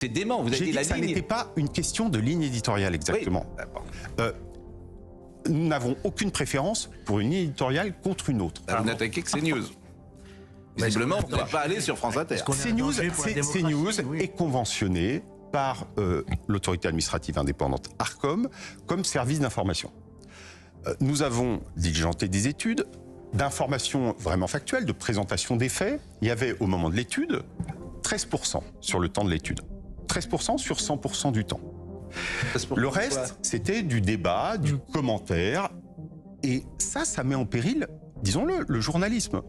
C'est dément, vous avez dit que ça n'était pas une question de ligne éditoriale, exactement. Oui. Nous n'avons aucune préférence pour une ligne éditoriale contre une autre. Vous n'attaquez que CNews. Visiblement, vous n'êtes pas allé sur France Inter. CNews est conventionné par l'autorité administrative indépendante ARCOM comme service d'information. Nous avons diligenté des études d'information vraiment factuelle, de présentation des faits. Il y avait au moment de l'étude 13% sur le temps de l'étude. 13% sur 100% du temps. Le reste, c'était du débat, du commentaire. Et ça met en péril, disons-le, le journalisme.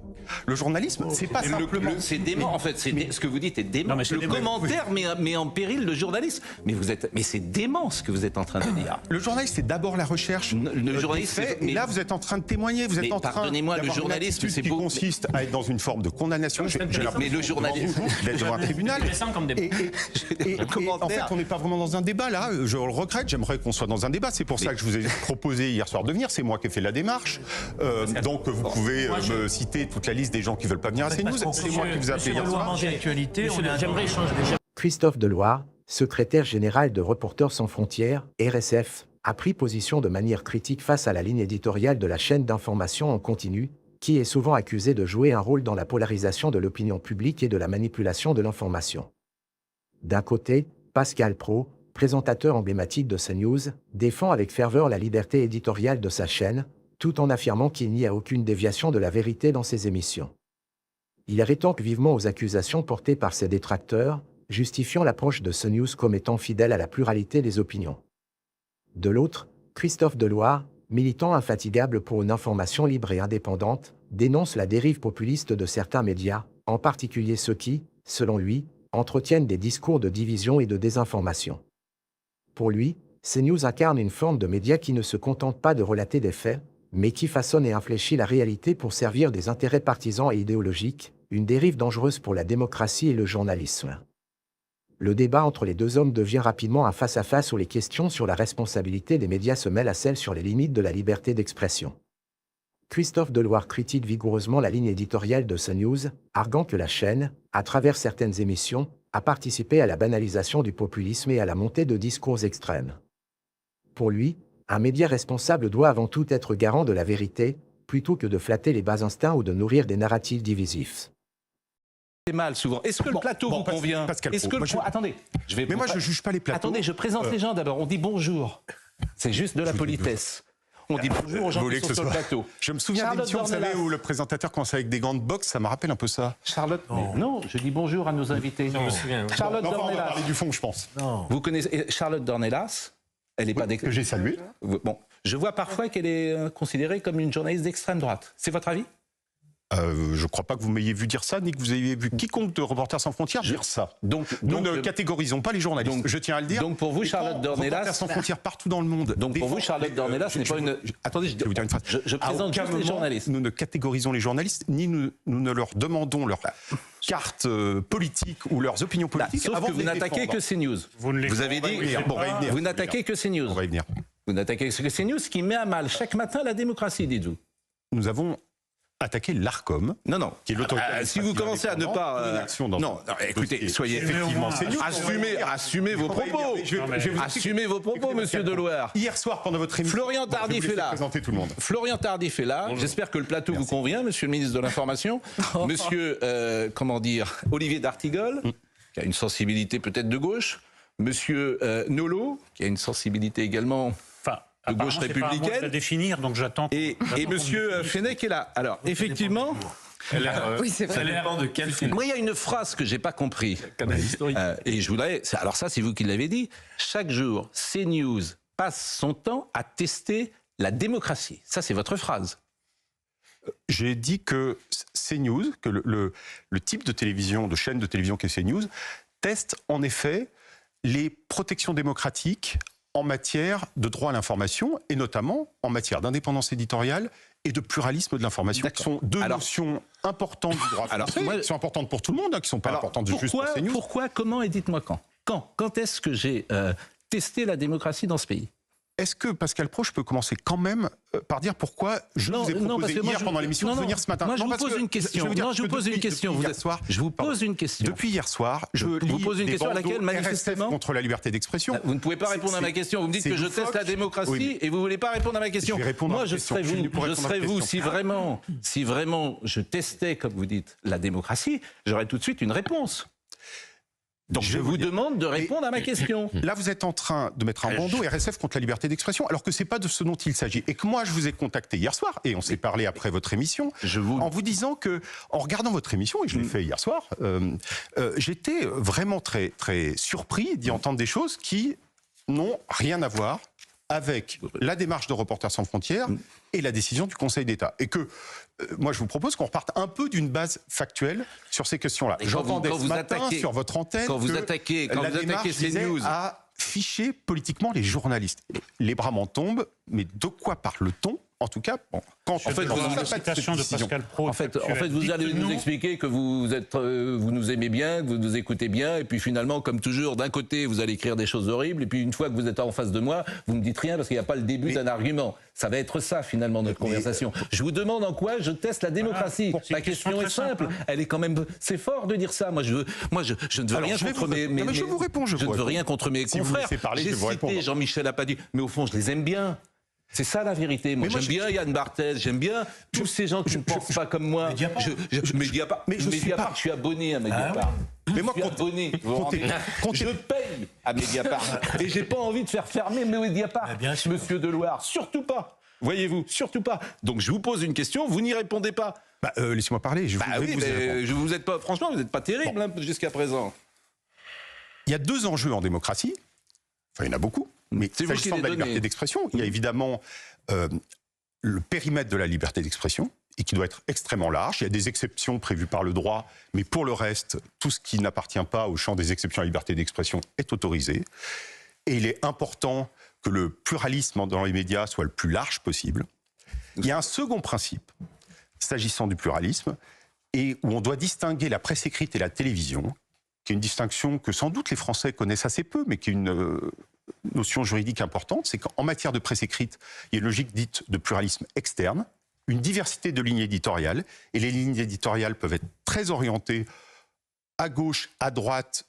Le journalisme, c'est pas simplement... C'est dément, en fait. Ce que vous dites est dément. Non, le commentaire met en péril le journalisme. Mais c'est dément, ce que vous êtes en train de dire. Le journaliste, c'est d'abord la recherche. Le journaliste, et là, vous êtes en train de témoigner. Vous êtes en train pardonnez-moi, le journalisme, c'est qui consiste à être dans une forme de condamnation. Mais le journalisme... D'être devant un tribunal. Et en fait, on n'est pas vraiment dans un débat, là. Je le regrette. J'aimerais qu'on soit dans un débat. C'est pour ça que je vous ai proposé hier soir de venir. C'est moi qui ai fait la démarche. Donc, vous pouvez me citer toute la liste des gens qui veulent pas venir à CNews. C'est moi qui vous ai appelé hier soir. J'aimerais échanger déjà. Christophe Deloire, secrétaire général de Reporters sans frontières, RSF, a pris position de manière critique face à la ligne éditoriale de la chaîne d'information en continu, qui est souvent accusée de jouer un rôle dans la polarisation de l'opinion publique et de la manipulation de l'information. D'un côté, Pascal Praud, présentateur emblématique de CNews, défend avec ferveur la liberté éditoriale de sa chaîne, tout en affirmant qu'il n'y a aucune déviation de la vérité dans ses émissions. Il rétorque vivement aux accusations portées par ses détracteurs, justifiant l'approche de CNews comme étant fidèle à la pluralité des opinions. De l'autre, Christophe Deloire, militant infatigable pour une information libre et indépendante, dénonce la dérive populiste de certains médias, en particulier ceux qui, selon lui, entretiennent des discours de division et de désinformation. Pour lui, CNews incarne une forme de média qui ne se contente pas de relater des faits, mais qui façonne et infléchit la réalité pour servir des intérêts partisans et idéologiques, une dérive dangereuse pour la démocratie et le journalisme. Le débat entre les deux hommes devient rapidement un face-à-face où les questions sur la responsabilité des médias se mêlent à celles sur les limites de la liberté d'expression. Christophe Deloire critique vigoureusement la ligne éditoriale de CNews, arguant que la chaîne, à travers certaines émissions, a participé à la banalisation du populisme et à la montée de discours extrêmes. Pour lui, un média responsable doit avant tout être garant de la vérité, plutôt que de flatter les bas instincts ou de nourrir des narratifs divisifs. C'est mal souvent. Est-ce que le plateau vous convient? Attendez. Mais moi, je ne juge pas les plateaux. Attendez, je présente les gens d'abord. On dit bonjour. C'est juste de la politesse. On dit bonjour aux gens qui sont sur le plateau. Je me souviens d'émission, vous savez, où le présentateur commençait avec des gants de boxe, ça me rappelle un peu ça. Charlotte... Non, je dis bonjour à nos invités. Je me souviens. Charlotte Dornelas. On va parler du fond, je pense. Non. Vous connaissez Charlotte Dornelas? Elle est pas que j'ai salué. Bon, je vois parfois qu'elle est considérée comme une journaliste d'extrême droite. C'est votre avis? Je ne crois pas que vous m'ayez vu dire ça, ni que vous ayez vu quiconque de Reporters sans frontières dire ça. Nous ne catégorisons pas les journalistes, je tiens à le dire. Donc pour vous, Charlotte Dornelas... Reporters sans frontières partout dans le monde. Donc pour vous, Charlotte Dornelas, ce n'est pas une... Attendez, je vais vous dire une phrase. Je présente juste les journalistes. Nous ne catégorisons les journalistes, ni nous ne leur demandons leur carte politique ou leurs opinions politiques. Sauf que vous n'attaquez que CNews. Vous avez dit... Vous n'attaquez que CNews. On va y venir. Vous n'attaquez que CNews, ce qui met à mal chaque matin la démocratie, dites-vous. Nous avons attaquer l'ARCOM. Non. Qui est l'autorité si vous commencez à ne pas... non, écoutez, soyez effectivement... Assumez vos propos. Assumez vos propos, monsieur Deloire. Hier soir, pendant votre émission... Florian Tardif est là. Tout le monde. Florian Tardif est là. J'espère que le plateau vous convient, monsieur le ministre de l'Information. Monsieur, Olivier d'Artigol, qui a une sensibilité peut-être de gauche. Monsieur Nolot, qui a une sensibilité également... de gauche républicaine. À définir, donc j'attends. Et monsieur Fenech est là. Alors, effectivement... oui, c'est vrai. Ça dépend de quel film. Moi, il y a une phrase que j'ai pas compris. Et je voudrais... Alors ça, c'est vous qui l'avez dit. Chaque jour, CNews passe son temps à tester la démocratie. Ça, c'est votre phrase. J'ai dit que CNews, que le type de télévision, de chaîne de télévision qu'est CNews, teste en effet les protections démocratiques en matière de droit à l'information, et notamment en matière d'indépendance éditoriale et de pluralisme de l'information, qui sont deux notions importantes du droit français, qui sont importantes pour tout le monde, qui ne sont pas importantes juste pour CNews. Comment et dites-moi quand est-ce que j'ai testé la démocratie dans ce pays? Est-ce que Pascal Praud, je peux commencer quand même par dire pourquoi je vous ai proposé hier pendant l'émission de venir ce matin? Moi, je vous pose une question. Je vous pose une question. Je vous pose une question. Depuis hier soir, je vous pose une question à laquelle, manifestement, contre la liberté d'expression. Vous ne pouvez pas répondre à ma question. Vous me dites que je teste la démocratie et vous ne voulez pas répondre à ma question. Moi, je serais vous, si vraiment je testais, comme vous dites, la démocratie, j'aurais tout de suite une réponse. Donc je vous demande de répondre à ma question. Là, vous êtes en train de mettre un bandeau RSF contre la liberté d'expression, alors que c'est pas de ce dont il s'agit. Et que moi, je vous ai contacté hier soir, et on s'est parlé après votre émission, en vous disant que, en regardant votre émission, et je l'ai fait hier soir, j'étais vraiment très, très surpris d'y entendre des choses qui n'ont rien à voir avec la démarche de Reporters sans frontières et la décision du Conseil d'État. Et que, moi, je vous propose qu'on reparte un peu d'une base factuelle sur ces questions-là. J'entendais ce matin sur votre antenne quand vous attaquez CNews à ficher politiquement les journalistes. Les bras m'en tombent, mais de quoi parle-t-on? En tout cas, quand en fait, la citation de Pascal Praud. En fait, vous allez nous expliquer que vous nous aimez bien, que vous nous écoutez bien, et puis finalement, comme toujours, d'un côté, vous allez écrire des choses horribles, et puis une fois que vous êtes en face de moi, vous me dites rien parce qu'il n'y a pas le début d'un argument. Ça va être ça, finalement, notre conversation. Je vous demande en quoi je teste la démocratie. La question est simple. Elle est quand même. C'est fort de dire ça. Moi, je ne veux rien contre mes. Je vous réponds. Je ne veux rien contre mes confrères. J'ai cité Jean-Michel Apadi, mais au fond, je les aime bien. C'est ça la vérité. Moi, j'aime bien Yann Barthès, j'aime bien tous ces gens qui ne pensent pas comme moi. Mediapart, je suis abonné à Mediapart. Mais moi, je suis abonné. Je paye à Mediapart. Et j'ai pas envie de faire fermer Mediapart, monsieur Deloire. Surtout pas. Voyez-vous, surtout pas. Donc je vous pose une question, vous n'y répondez pas. Laissez-moi parler. Vous êtes pas, franchement, vous n'êtes pas terrible jusqu'à présent. Il y a deux enjeux en démocratie. Enfin, il y en a beaucoup. Mais s'agissant de la liberté d'expression, il y a évidemment le périmètre de la liberté d'expression, et qui doit être extrêmement large. Il y a des exceptions prévues par le droit, mais pour le reste, tout ce qui n'appartient pas au champ des exceptions à la liberté d'expression est autorisé. Et il est important que le pluralisme dans les médias soit le plus large possible. Il y a un second principe, s'agissant du pluralisme, et où on doit distinguer la presse écrite et la télévision, qui est une distinction que sans doute les Français connaissent assez peu, mais qui est une notion juridique importante. C'est qu'en matière de presse écrite, il y a une logique dite de pluralisme externe, une diversité de lignes éditoriales, et les lignes éditoriales peuvent être très orientées à gauche, à droite,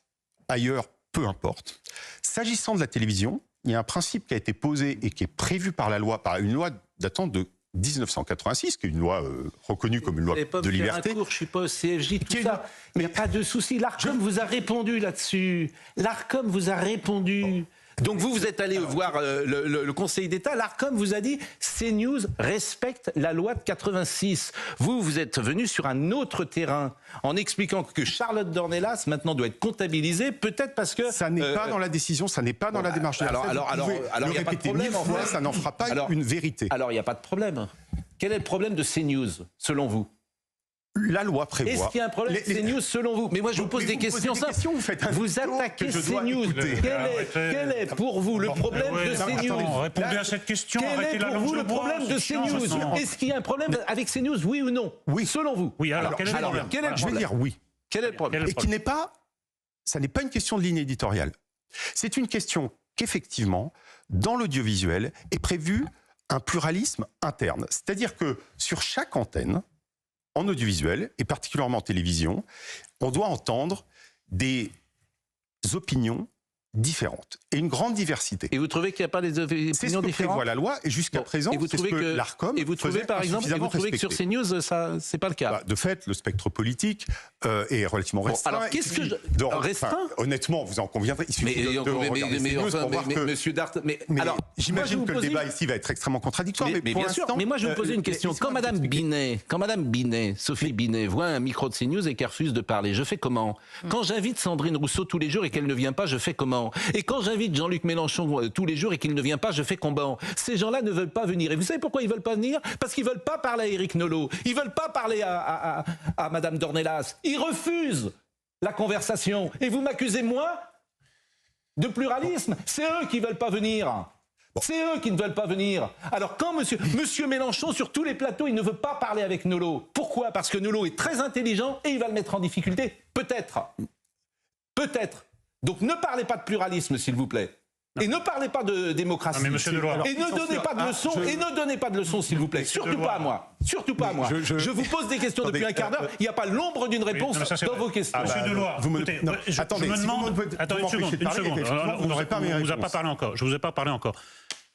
ailleurs, peu importe. S'agissant de la télévision, il y a un principe qui a été posé et qui est prévu par la loi, par une loi datant de 1986, qui est une loi reconnue comme une loi de liberté. Je ne suis pas au CFJ, tout ça. Mais il n'y a pas de souci. L'ARCOM vous a répondu là-dessus. L'ARCOM vous a répondu. Donc vous êtes allé voir le Conseil d'État. L'ARCOM vous a dit CNews respecte la loi de 86. Vous êtes venu sur un autre terrain en expliquant que Charlotte Dornelas maintenant doit être comptabilisée, peut-être parce que ça n'est pas dans la décision, ça n'est pas dans la démarche. Alors il n'y a pas de problème. Ça n'en fera pas une vérité. Alors il n'y a pas de problème. Quel est le problème de CNews selon vous? La loi prévoit. Est-ce qu'il y a un problème de CNews selon vous? Mais moi je vous pose des questions simples. Vous attaquez CNews. Quel est pour vous le problème de CNews? Répondez à cette question. Quel est pour vous le problème de CNews? Est-ce qu'il y a un problème avec CNews, oui ou non? Oui. Selon vous. Oui, alors quel est le problème? Je vais dire oui. Quel est le problème? Et qui n'est pas, ça n'est pas une question de ligne éditoriale. C'est une question qu'effectivement, dans l'audiovisuel, est prévu un pluralisme interne. C'est-à-dire que sur chaque antenne, en audiovisuel, et particulièrement en télévision, on doit entendre des opinions différentes et une grande diversité. Et vous trouvez qu'il n'y a pas des opinions différentes? C'est ce que prévoit la loi, et jusqu'à présent, c'est ce que l'ARCOM et vous trouvez, par exemple, que sur CNews, ça, c'est pas le cas? De fait, le spectre politique est relativement restreint. Alors, qu'est-ce que restreint? Honnêtement, vous en conviendrez. Il suffit de regarder Monsieur Dart, alors, j'imagine que le débat ici va être extrêmement contradictoire, mais pour l'instant... Mais moi, je vais vous poser une question. Quand Madame Binet, Sophie Binet, voit un micro de CNews et qu'elle refuse de parler, je fais comment? Quand j'invite Sandrine Rousseau tous les jours et qu'elle ne vient pas, je fais comment? Et quand j'invite Jean-Luc Mélenchon tous les jours et qu'il ne vient pas, je fais comment? Ces gens-là ne veulent pas venir. Et vous savez pourquoi ils ne veulent pas venir? Parce qu'ils ne veulent pas parler à Éric Nolot. Ils ne veulent pas parler à Madame Dornelas. Ils refusent la conversation. Et vous m'accusez, moi, de pluralisme? C'est eux qui ne veulent pas venir. C'est eux qui ne veulent pas venir. Alors quand monsieur Mélenchon, sur tous les plateaux, il ne veut pas parler avec Nolot. Pourquoi? Parce que Nolot est très intelligent et il va le mettre en difficulté. Peut-être. Peut-être. Donc ne parlez pas de pluralisme, s'il vous plaît. Et ne parlez pas de démocratie. Non, mais monsieur Deloire. Et ne donnez pas de leçons, s'il vous plaît. Surtout pas à moi. Surtout pas à moi. Je vous pose des questions depuis un quart d'heure. Il n'y a pas l'ombre d'une réponse dans vos questions. Monsieur Deloire, écoutez, attendez, je me demande... Attendez une seconde. Vous n'aurez pas mes réponses. Je ne vous ai pas parlé encore.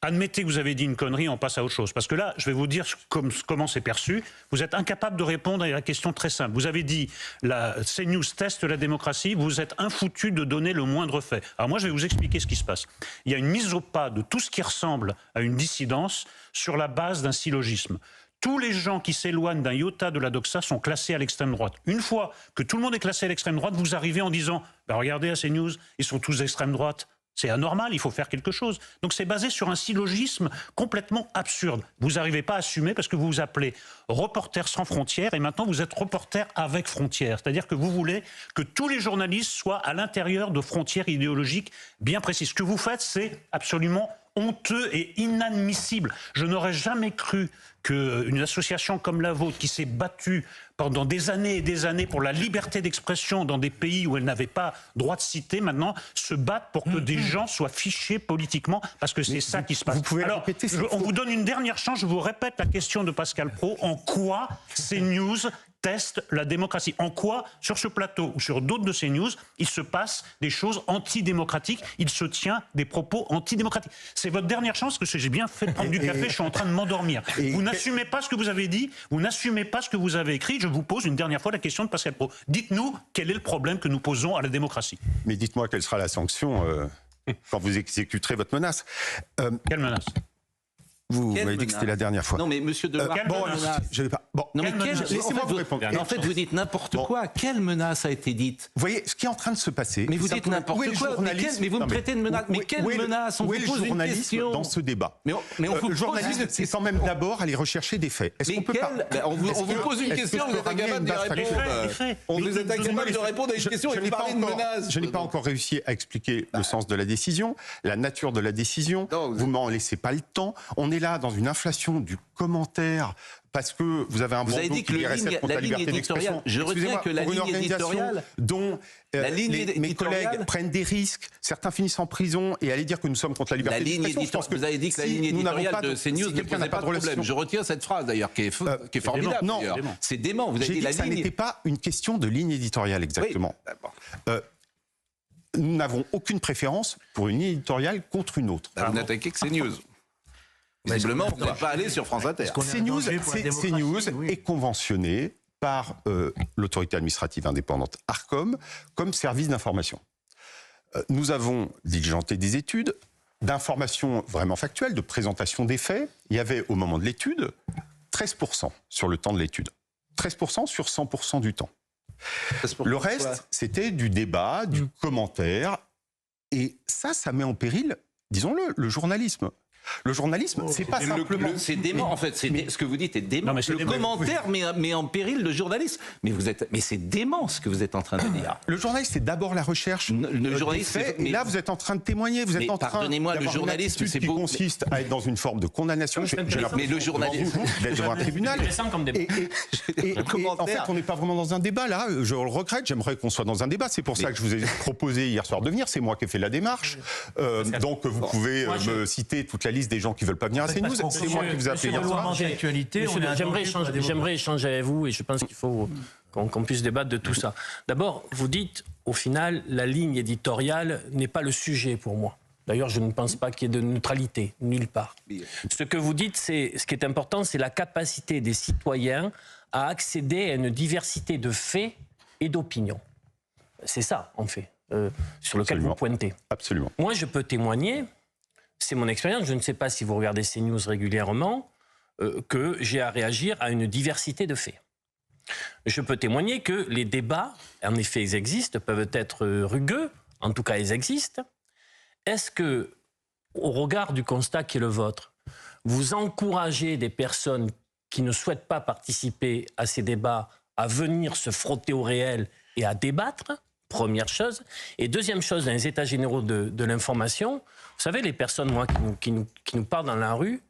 Admettez que vous avez dit une connerie, on passe à autre chose. Parce que là, je vais vous dire comment c'est perçu. Vous êtes incapable de répondre à la question très simple. Vous avez dit, CNews teste la démocratie, vous êtes infoutu de donner le moindre fait. Alors moi, je vais vous expliquer ce qui se passe. Il y a une mise au pas de tout ce qui ressemble à une dissidence sur la base d'un syllogisme. Tous les gens qui s'éloignent d'un iota de la doxa sont classés à l'extrême droite. Une fois que tout le monde est classé à l'extrême droite, vous arrivez en disant « Regardez à CNews, ils sont tous d'extrême droite ». C'est anormal, il faut faire quelque chose. Donc c'est basé sur un syllogisme complètement absurde. Vous n'arrivez pas à assumer parce que vous vous appelez Reporters sans frontières et maintenant vous êtes Reporters avec frontières. C'est-à-dire que vous voulez que tous les journalistes soient à l'intérieur de frontières idéologiques bien précises. Ce que vous faites, c'est absolument honteux et inadmissible. Je n'aurais jamais cru qu'une association comme la vôtre, qui s'est battue pendant des années et des années pour la liberté d'expression dans des pays où elle n'avait pas droit de citer, maintenant se batte pour que des gens soient fichés politiquement, parce que c'est ça qui se passe. Vous pouvez Alors, répéter, on vous donne une dernière chance, je vous répète la question de Pascal Praud. En quoi CNews teste la démocratie? En quoi, sur ce plateau ou sur d'autres de CNews, il se passe des choses antidémocratiques, il se tient des propos antidémocratiques? C'est votre dernière chance, parce que j'ai bien fait de prendre du café, je suis en train de m'endormir. Vous n'assumez pas ce que vous avez dit, vous n'assumez pas ce que vous avez écrit. Je vous pose une dernière fois la question de Pascal Praud. Dites-nous quel est le problème que nous posons à la démocratie. Mais dites-moi quelle sera la sanction quand vous exécuterez votre menace. Quelle menace? Vous m'avez dit que c'était la dernière fois. Non, mais monsieur Deloire, je vais pas. Bon, non, mais laissez-moi vous répondre. En fait, vous dites n'importe quoi. Quelle menace a été dite? Vous voyez ce qui est en train de se passer. Mais vous dites n'importe quoi. Mais vous me traitez de menace. Mais quelle menace? On vous pose une question dans ce débat. Mais on vous le journalisme, c'est quand même d'abord aller rechercher des faits. Est-ce qu'on peut pas? On vous pose une question, vous êtes incapable d'y répondre. Vous êtes incapable de répondre à une question et de parler de menace. Je n'ai pas encore réussi à expliquer le sens de la décision, la nature de la décision. Vous m'en laissez pas le temps. On est là dans une inflation du commentaire parce que vous avez un bandeau qui est RSF contre la liberté d'expression. Je retiens que la ligne éditoriale dont mes collègues prennent des risques, certains finissent en prison et aller dire que nous sommes contre la liberté d'expression. Je pense que vous avez dit que la ligne éditoriale de CNews ne posait pas de problème. Je retiens cette phrase d'ailleurs qui est formidable. Non, c'est dément. Vous avez dit que ça n'était pas une question de ligne éditoriale exactement. Nous n'avons aucune préférence pour une ligne éditoriale contre une autre. Vous n'attaquez que CNews. Visiblement, vous n'êtes pas allé sur France Inter. CNews est conventionné par l'autorité administrative indépendante ARCOM comme service d'information. Nous avons diligenté des études d'information vraiment factuelle, de présentation des faits. Il y avait au moment de l'étude 13% sur le temps de l'étude. 13% sur 100% du temps. Le reste, c'était du débat, du commentaire. Et ça met en péril, disons-le, le journalisme. Le journalisme, c'est pas simplement... C'est dément, en fait. Ce que vous dites est dément. Non, le commentaire met en péril le journalisme. Mais c'est dément, ce que vous êtes en train de dire. Le journaliste, c'est d'abord la recherche des faits. Et là, vous êtes en train de témoigner. Vous êtes en train pardonnez-moi, le journalisme, c'est qui consiste à être dans une forme de condamnation. Mais le journalisme... D'être devant un tribunal. Et en fait, on n'est pas vraiment dans un débat, là. Je le regrette. J'aimerais qu'on soit dans un débat. C'est pour ça que je vous ai proposé hier soir de venir. C'est moi qui ai fait la démarche. Donc, vous pouvez me citer toute la liste des gens qui ne veulent pas venir à CNews. C'est moi qui vous ai appelé hier soir. J'aimerais échanger avec vous et je pense qu'il faut qu'on puisse débattre de tout ça. D'abord, vous dites, au final, la ligne éditoriale n'est pas le sujet pour moi. D'ailleurs, je ne pense pas qu'il y ait de neutralité, nulle part. Ce que vous dites, ce qui est important, c'est la capacité des citoyens à accéder à une diversité de faits et d'opinions. C'est ça, en fait, sur lequel vous pointez. Absolument. Moi, je peux témoigner... C'est mon expérience, je ne sais pas si vous regardez CNews régulièrement, que j'ai à réagir à une diversité de faits. Je peux témoigner que les débats, en effet, ils existent, peuvent être rugueux, en tout cas, ils existent. Est-ce que, au regard du constat qui est le vôtre, vous encouragez des personnes qui ne souhaitent pas participer à ces débats à venir se frotter au réel et à débattre ? Première chose. Et deuxième chose, dans les états généraux de l'information, vous savez, les personnes qui nous parlent dans la rue,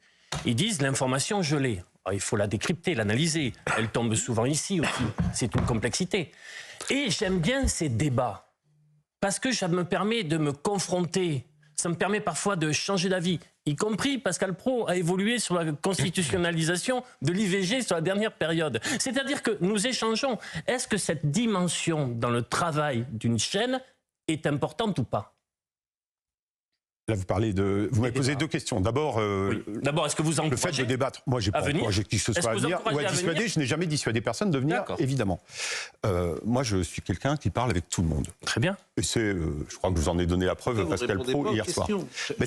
ils disent l'information, je l'ai. Il faut la décrypter, l'analyser. Elle tombe souvent ici aussi. C'est une complexité. Et j'aime bien ces débats parce que ça me permet de me confronter ça me permet parfois de changer d'avis, y compris Pascal Praud a évolué sur la constitutionnalisation de l'IVG sur la dernière période. C'est-à-dire que nous échangeons. Est-ce que cette dimension dans le travail d'une chaîne est importante ou pas ? Là, vous m'avez posé deux questions. D'abord, D'abord, est-ce que vous le fait de débattre. Moi, j'ai pas encouragé qui que ce soit à venir ou à dissuader. Je n'ai jamais dissuadé personne de venir, évidemment. Moi, je suis quelqu'un qui parle avec tout le monde. Très bien. Et je crois que je vous en ai donné la preuve, Pascal Praud, hier soir.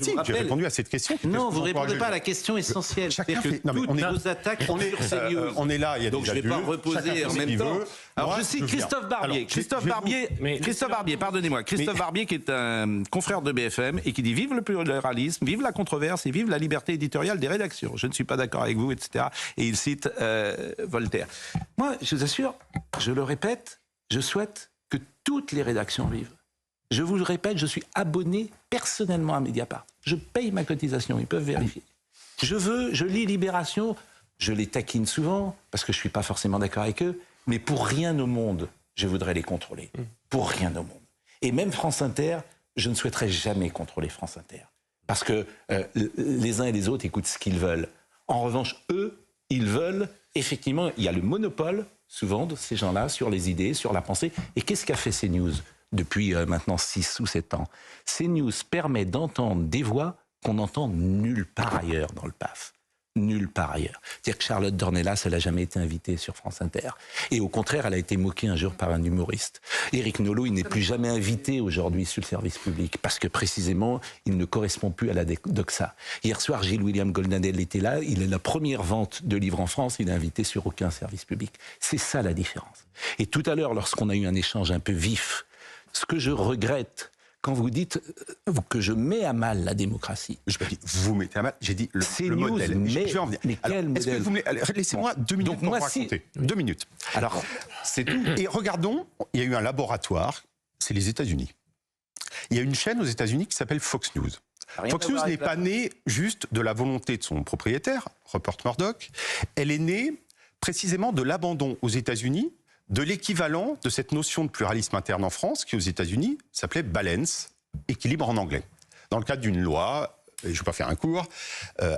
Si, j'ai répondu à cette question. Non, vous ne répondez pas à la question essentielle. Chacun fait. Non, mais vos attaques sur CNews. On est là, il y a donc des je ne vais pas reposer en même temps. Alors je suis Christophe Barbier. Christophe Barbier, pardonnez-moi. Christophe Barbier qui est un confrère de BFM et qui dit vive le pluralisme, vive la controverse et vive la liberté éditoriale des rédactions. Je ne suis pas d'accord avec vous, etc. Et il cite Voltaire. Moi, je vous assure, je le répète, je souhaite que toutes les rédactions vivent. Je vous le répète, je suis abonné personnellement à Mediapart. Je paye ma cotisation, ils peuvent vérifier. Je lis Libération, je les taquine souvent, parce que je ne suis pas forcément d'accord avec eux, mais pour rien au monde, je voudrais les contrôler. Pour rien au monde. Et même France Inter, je ne souhaiterais jamais contrôler France Inter. Parce que les uns et les autres écoutent ce qu'ils veulent. En revanche, eux, ils veulent, effectivement, il y a le monopole, souvent, de ces gens-là, sur les idées, sur la pensée. Et qu'est-ce qu'a fait CNews depuis maintenant 6 ou 7 ans? CNews permet d'entendre des voix qu'on n'entend nulle part ailleurs dans le PAF. Nulle part ailleurs. C'est-à-dire que Charlotte Dornelas, elle n'a jamais été invitée sur France Inter. Et au contraire, elle a été moquée un jour par un humoriste. Éric Nolot, il n'est plus jamais invité aujourd'hui sur le service public parce que précisément, il ne correspond plus à la doxa. Hier soir, Gilles-William Goldnadel était là. Il est la première vente de livres en France. Il est invité sur aucun service public. C'est ça la différence. Et tout à l'heure, lorsqu'on a eu un échange un peu vif, ce que je regrette, quand vous dites que je mets à mal la démocratie. Je n'ai pas dit vous mettez à mal, j'ai dit le modèle. Mais, je vais en venir. Mais quel modèle? Laissez-moi 2 minutes pour raconter. 2 minutes. Alors, c'est tout. Et regardons, il y a eu un laboratoire, c'est les États-Unis. Il y a une chaîne aux États-Unis qui s'appelle Fox News. Fox News n'est pas née juste de la volonté de son propriétaire, Rupert Murdoch. Elle est née précisément de l'abandon aux États-Unis de l'équivalent de cette notion de pluralisme interne en France, qui aux États-Unis s'appelait balance, équilibre en anglais. Dans le cadre d'une loi, et je ne vais pas faire un cours,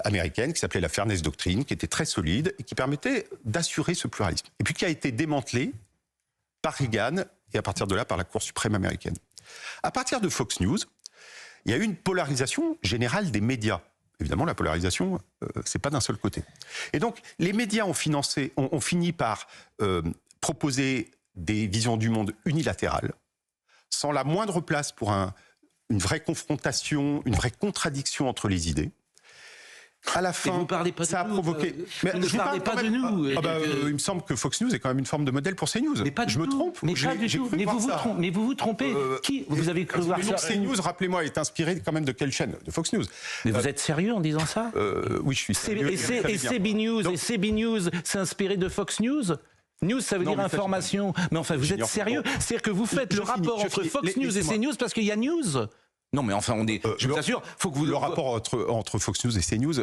américaine, qui s'appelait la Fairness Doctrine, qui était très solide et qui permettait d'assurer ce pluralisme. Et puis qui a été démantelée par Reagan et à partir de là par la Cour suprême américaine. À partir de Fox News, il y a eu une polarisation générale des médias. Évidemment, la polarisation, c'est pas d'un seul côté. Et donc, les médias ont fini par proposer des visions du monde unilatérales, sans la moindre place pour une vraie confrontation, une vraie contradiction entre les idées. À la fin, vous parlez pas ça a de nous, provoqué. vous ne parlez pas de nous. Il me semble que Fox News est quand même une forme de modèle pour CNews. Mais pas du je me tout. trompe. Mais pas du tout. Mais vous vous trompez. Qui vous avez cru voir ça? CNews, rappelez-moi, est inspiré quand même de quelle chaîne? De Fox News. Mais vous êtes sérieux en disant ça? Oui, je suis sérieux. Et CB News, c'est inspiré de Fox News? News, ça veut dire information. Mais enfin, vous êtes sérieux? C'est-à-dire que vous faites le rapport entre Fox News et CNews parce qu'il y a News? Non, mais enfin, je vous assure, faut que vous... Le rapport entre Fox News et CNews,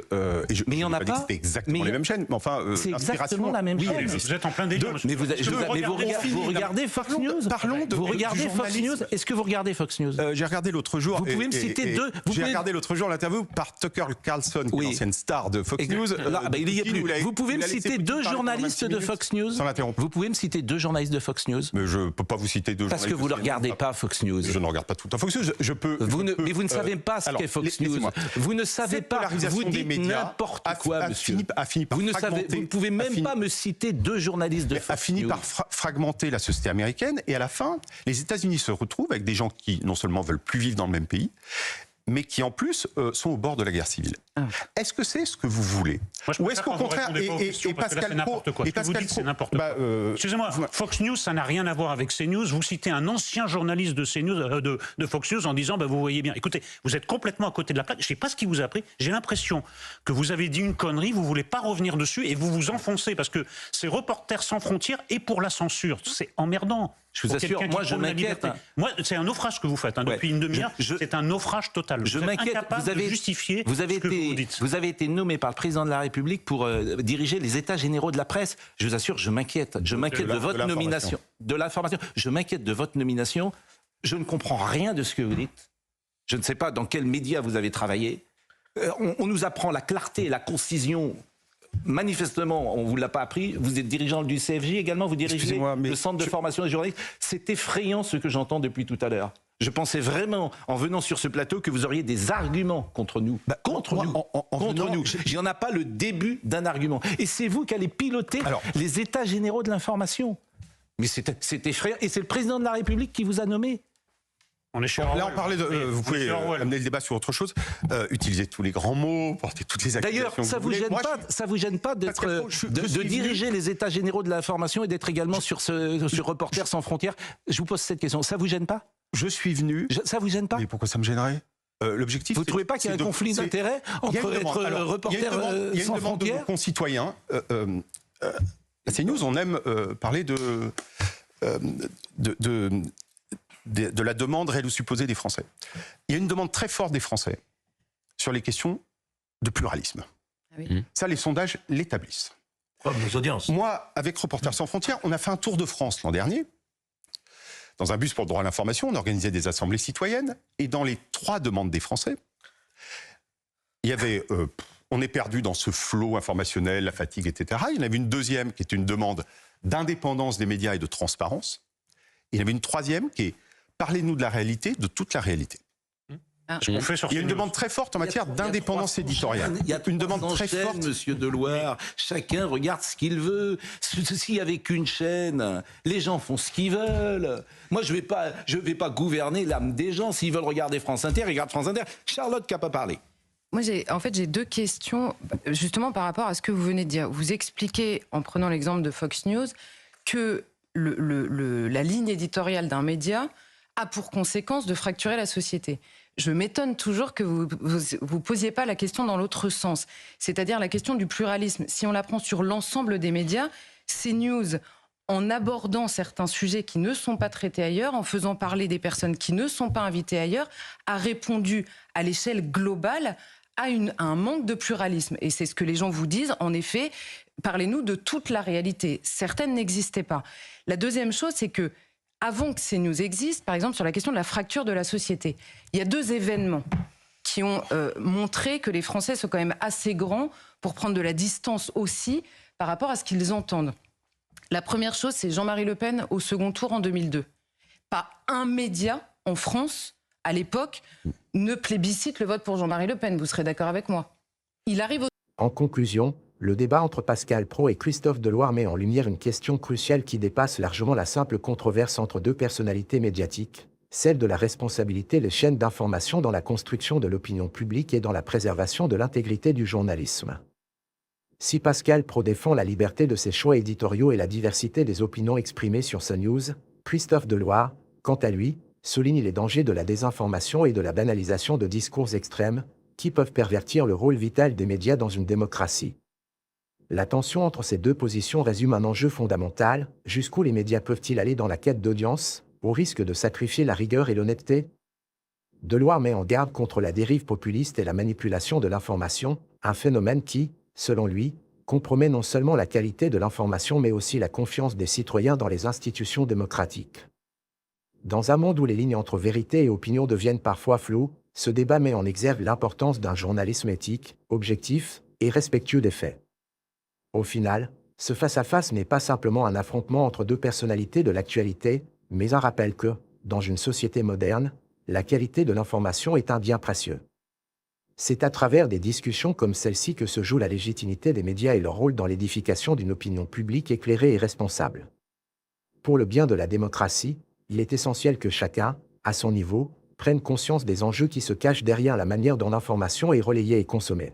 mais il n'y en a pas. C'est exactement les mêmes chaînes. Mais enfin, c'est exactement la même chaîne. Vous êtes en plein délire. Mais vous regardez Fox News? Vous regardez Fox News? Est-ce que vous regardez Fox News? J'ai regardé l'autre jour. Vous pouvez me citer deux. J'ai regardé l'autre jour l'interview par Tucker Carlson, qui est l'ancienne star de Fox News. Il y est plus. Vous pouvez me citer 2 journalistes de Fox News? Vous pouvez me citer 2 journalistes de Fox News? Mais je ne peux pas vous citer 2 journalistes. Parce que vous ne regardez pas Fox News. Je ne regarde pas tout à Fox News. Mais vous ne savez pas ce qu'est Fox News. Vous ne savez pas. Vous dites n'importe quoi, monsieur. Vous ne pouvez même pas me citer 2 journalistes de Fox News. A fini par fragmenter la société américaine. Et à la fin, les États-Unis se retrouvent avec des gens qui non seulement veulent plus vivre dans le même pays, mais qui en plus sont au bord de la guerre civile. Est-ce que c'est ce que vous voulez? Ou est-ce qu'au contraire, et Pascal Praud, c'est n'importe quoi. Excusez-moi, Fox News, ça n'a rien à voir avec CNews. Vous citez un ancien journaliste de CNews, de Fox News, en disant, vous voyez bien. Écoutez, vous êtes complètement à côté de la plaque. Je ne sais pas ce qui vous a pris. J'ai l'impression que vous avez dit une connerie, vous ne voulez pas revenir dessus et vous vous enfoncez parce que c'est Reporters sans frontières et pour la censure. C'est emmerdant. Je vous assure, moi je m'inquiète. Moi, c'est un naufrage que vous faites depuis une demi-heure. C'est un naufrage total. Je m'inquiète. Vous avez justifié. Vous avez été nommé par le président de la République pour diriger les États généraux de la presse. Je vous assure, je m'inquiète. Je m'inquiète de votre nomination, de l'information. Je m'inquiète de votre nomination. Je ne comprends rien de ce que vous dites. Je ne sais pas dans quels médias vous avez travaillé. On nous apprend la clarté et la concision. Manifestement, on ne vous l'a pas appris. Vous êtes dirigeant du CFJ également, vous dirigez le centre de formation des journalistes. C'est effrayant ce que j'entends depuis tout à l'heure. Je pensais vraiment, en venant sur ce plateau, que vous auriez des arguments contre nous. Contre nous. Il n'y en a pas le début d'un argument. Et c'est vous qui allez piloter les états généraux de l'information. Mais c'est effrayant. Et c'est le président de la République qui vous a nommé. On est chez Là, on parlait de. Vous pouvez amener le débat sur autre chose. Utilisez tous les grands mots, portez toutes les accusations. D'ailleurs, ça vous gêne pas de diriger les états généraux de l'information et d'être également sur Reporters sans frontières. Je vous pose cette question. Ça vous gêne pas? Je suis venu. Ça vous gêne pas? Mais pourquoi ça me gênerait? L'objectif. Vous ne trouvez pas qu'il y a un conflit d'intérêts entre être reporter sans frontières? Il y a une demande de nos concitoyens. À CNews, on aime parler de la demande réelle ou supposée des Français. Il y a une demande très forte des Français sur les questions de pluralisme. Ah oui. Ça, les sondages l'établissent. Comme nos audiences. Moi, avec Reporters sans frontières, on a fait un tour de France l'an dernier. Dans un bus pour le droit à l'information, on organisait des assemblées citoyennes. Et dans les 3 demandes des Français, il y avait... on est perdu dans ce flot informationnel, la fatigue, etc. Il y en avait une deuxième qui est une demande d'indépendance des médias et de transparence. Et il y en avait une troisième qui est parlez-nous de la réalité, de toute la réalité. Il y a une demande très forte en matière d'indépendance éditoriale. Il y a une demande très forte, monsieur Deloire. Chacun regarde ce qu'il veut. S'il n'y avait qu'une chaîne, les gens font ce qu'ils veulent. Moi, je vais pas gouverner l'âme des gens. S'ils veulent regarder France Inter, ils regardent France Inter. Charlotte qui n'a pas parlé. Moi, j'ai 2 questions, justement par rapport à ce que vous venez de dire. Vous expliquez, en prenant l'exemple de Fox News, que la ligne éditoriale d'un média a pour conséquence de fracturer la société. Je m'étonne toujours que vous posiez pas la question dans l'autre sens, c'est-à-dire la question du pluralisme. Si on la prend sur l'ensemble des médias, CNews, en abordant certains sujets qui ne sont pas traités ailleurs, en faisant parler des personnes qui ne sont pas invitées ailleurs, a répondu à l'échelle globale à un manque de pluralisme. Et c'est ce que les gens vous disent, en effet, parlez-nous de toute la réalité. Certaines n'existaient pas. La deuxième chose, c'est que avant que CNews existe, par exemple, sur la question de la fracture de la société, il y a 2 événements qui ont montré que les Français sont quand même assez grands pour prendre de la distance aussi par rapport à ce qu'ils entendent. La première chose, c'est Jean-Marie Le Pen au second tour en 2002. Pas un média en France, à l'époque, ne plébiscite le vote pour Jean-Marie Le Pen. Vous serez d'accord avec moi? Il arrive En conclusion, le débat entre Pascal Praud et Christophe Deloire met en lumière une question cruciale qui dépasse largement la simple controverse entre 2 personnalités médiatiques, celle de la responsabilité des chaînes d'information dans la construction de l'opinion publique et dans la préservation de l'intégrité du journalisme. Si Pascal Praud défend la liberté de ses choix éditoriaux et la diversité des opinions exprimées sur CNews, Christophe Deloire, quant à lui, souligne les dangers de la désinformation et de la banalisation de discours extrêmes, qui peuvent pervertir le rôle vital des médias dans une démocratie. La tension entre ces 2 positions résume un enjeu fondamental: jusqu'où les médias peuvent-ils aller dans la quête d'audience, au risque de sacrifier la rigueur et l'honnêteté? Deloire met en garde contre la dérive populiste et la manipulation de l'information, un phénomène qui, selon lui, compromet non seulement la qualité de l'information mais aussi la confiance des citoyens dans les institutions démocratiques. Dans un monde où les lignes entre vérité et opinion deviennent parfois floues, ce débat met en exergue l'importance d'un journalisme éthique, objectif et respectueux des faits. Au final, ce face-à-face n'est pas simplement un affrontement entre 2 personnalités de l'actualité, mais un rappel que, dans une société moderne, la qualité de l'information est un bien précieux. C'est à travers des discussions comme celle-ci que se joue la légitimité des médias et leur rôle dans l'édification d'une opinion publique éclairée et responsable. Pour le bien de la démocratie, il est essentiel que chacun, à son niveau, prenne conscience des enjeux qui se cachent derrière la manière dont l'information est relayée et consommée.